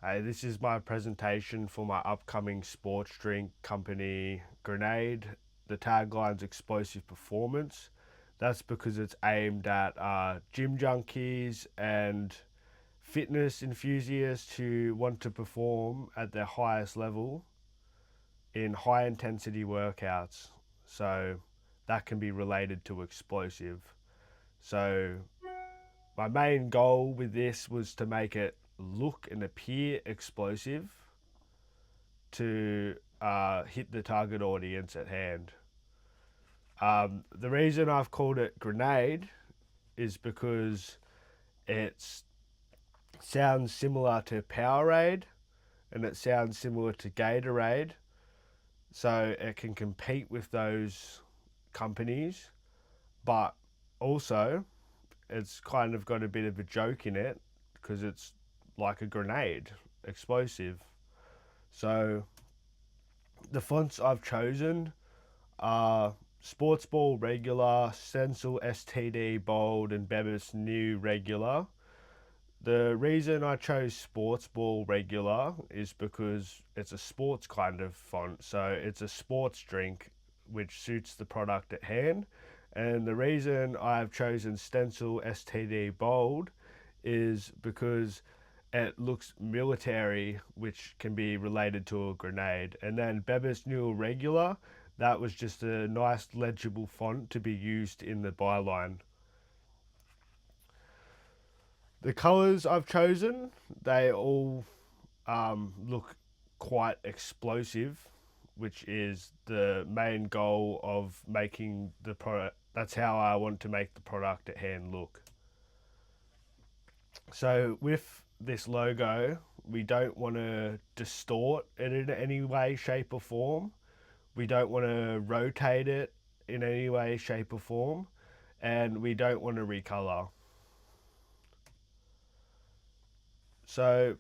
This is my presentation for my upcoming sports drink company, Grenade. The tagline's Explosive Performance. That's because it's aimed at gym junkies and fitness enthusiasts who want to perform at their highest level in high intensity workouts. So that can be related to explosive. So my main goal with this was to make it look and appear explosive to hit the target audience at hand. The reason I've called it Grenade is because it sounds similar to Powerade and it sounds similar to Gatorade, so it can compete with those companies, but also it's kind of got a bit of a joke in it because it's like a grenade, explosive. So the fonts I've chosen are Sports Ball Regular, Stencil STD Bold, and Bebas New Regular. The reason I chose Sports Ball Regular is because it's a sports kind of font, so it's a sports drink which suits the product at hand. And the reason I've chosen Stencil STD Bold is because it looks military, which can be related to a grenade. And then Bebas New Regular, that was just a nice legible font to be used in the byline. The colours I've chosen, they all look quite explosive, which is the main goal of making the product. That's how I want to make the product at hand look. So with this logo, we don't want to distort it in any way, shape, or form. We don't want to rotate it in any way, shape, or form, and we don't want to recolor. So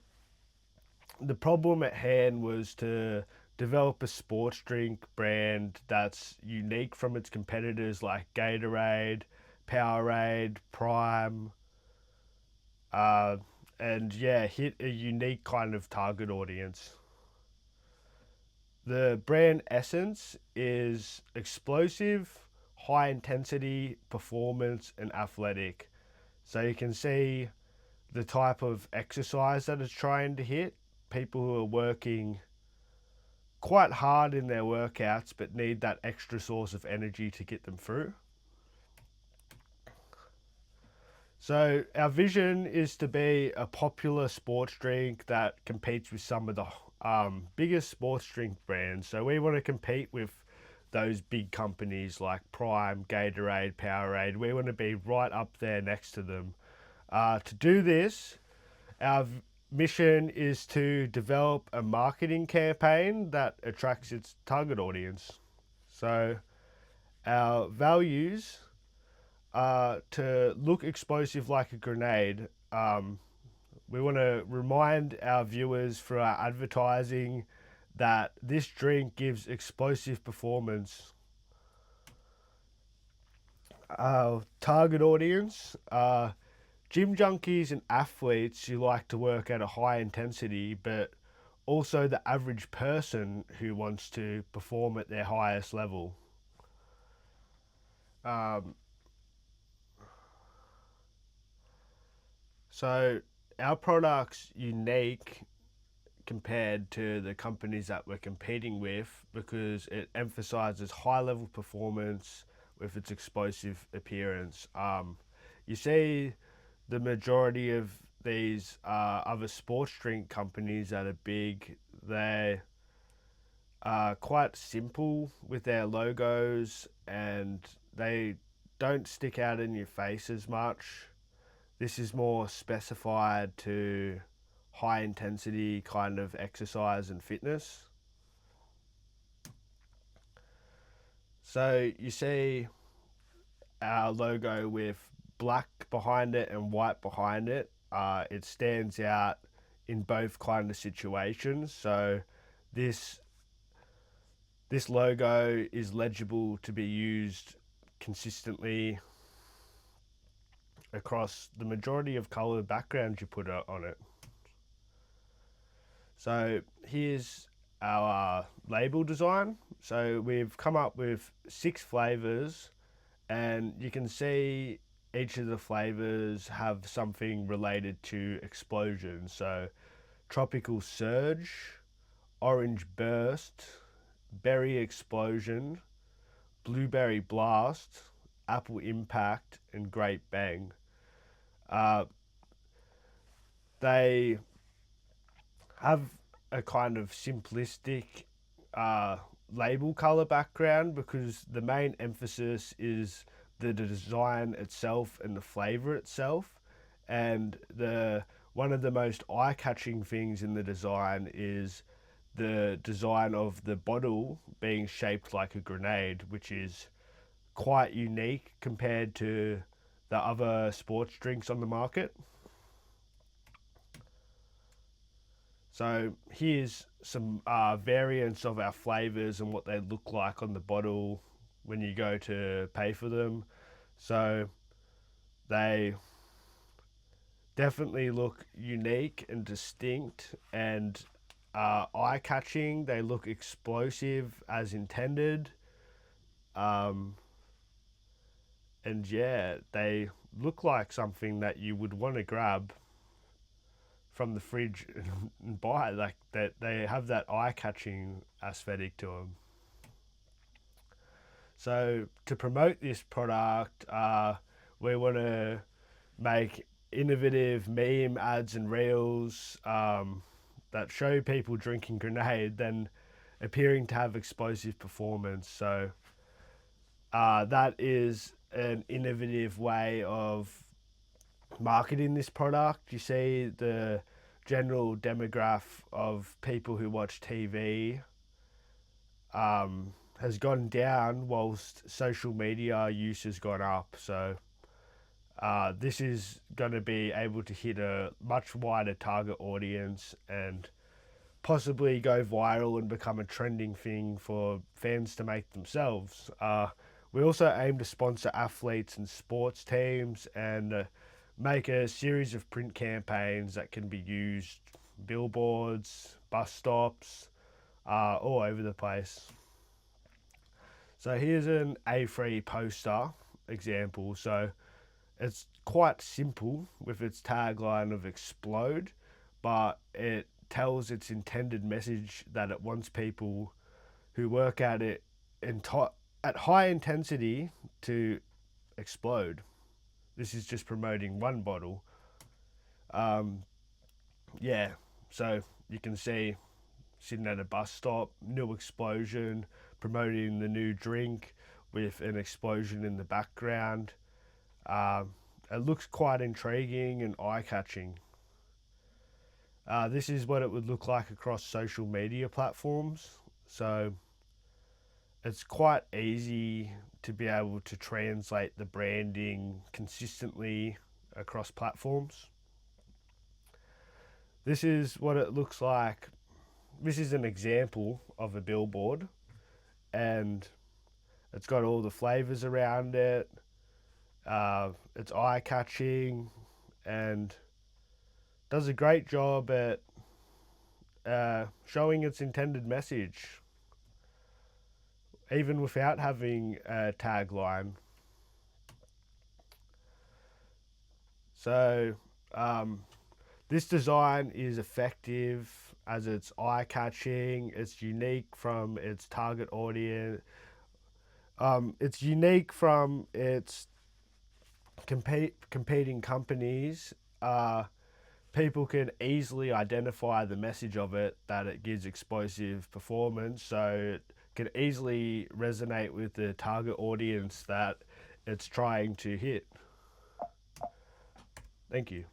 the problem at hand was to develop a sports drink brand that's unique from its competitors like Gatorade, Powerade, Prime, uh, and yeah, hit a unique kind of target audience. The brand essence is explosive, high intensity, performance, and athletic. So you can see the type of exercise that it's trying to hit. People who are working quite hard in their workouts but need that extra source of energy to get them through. So our vision is to be a popular sports drink that competes with some of the biggest sports drink brands. So we want to compete with those big companies like Prime, Gatorade, Powerade. We want to be right up there next to them. To do this, our mission is to develop a marketing campaign that attracts its target audience. So our values to look explosive like a grenade. We want to remind our viewers through our advertising that this drink gives explosive performance. Our target audience are gym junkies and athletes who like to work at a high intensity, but also the average person who wants to perform at their highest level. Um, So our product's unique compared to the companies that we're competing with because it emphasizes high level performance with its explosive appearance. You see the majority of these other sports drink companies that are big, they are quite simple with their logos and they don't stick out in your face as much. This is more specified to high intensity kind of exercise and fitness. So you see our logo with black behind it and white behind it. It stands out in both kind of situations. So this this logo is legible to be used consistently across the majority of color backgrounds you put on it. So here's our label design. So we've come up with 6 flavors, and you can see each of the flavors have something related to explosion. So tropical surge, orange burst, berry explosion, blueberry blast, apple impact, and grape bang. Uh, they have a kind of simplistic uh, label color background because the main emphasis is the design itself and the flavor itself. And the one of the most eye-catching things in the design is the design of the bottle being shaped like a grenade, which is quite unique compared to the other sports drinks on the market. So here's some variants of our flavors and what they look like on the bottle when you go to pay for them. So they definitely look unique and distinct and eye-catching. They look explosive as intended. Um, and yeah, they look like something that you would want to grab from the fridge and buy. Like that, they have that eye-catching aesthetic to them. So to promote this product, we want to make innovative meme ads and reels that show people drinking grenade, then appearing to have explosive performance. So that is an innovative way of marketing this product. You see the general demographic of people who watch TV has gone down whilst social media use has gone up. So this is going to be able to hit a much wider target audience and possibly go viral and become a trending thing for fans to make themselves. We also aim to sponsor athletes and sports teams and make a series of print campaigns that can be used billboards, bus stops, all over the place. So here's an A3 poster example. So it's quite simple with its tagline of explode, but it tells its intended message that it wants people who work at it at high intensity to explode. This is just promoting one bottle. Yeah, so you can see sitting at a bus stop, new explosion, promoting the new drink with an explosion in the background. It looks quite intriguing and eye-catching. This is what it would look like across social media platforms. So it's quite easy to be able to translate the branding consistently across platforms. This is what it looks like. This is an example of a billboard, and it's got all the flavors around it. It's eye-catching and does a great job at showing its intended message, even without having a tagline. So this design is effective as it's eye-catching. It's unique from its target audience. It's unique from its competing companies. People can easily identify the message of it, that it gives explosive performance, so it can easily resonate with the target audience that it's trying to hit. Thank you.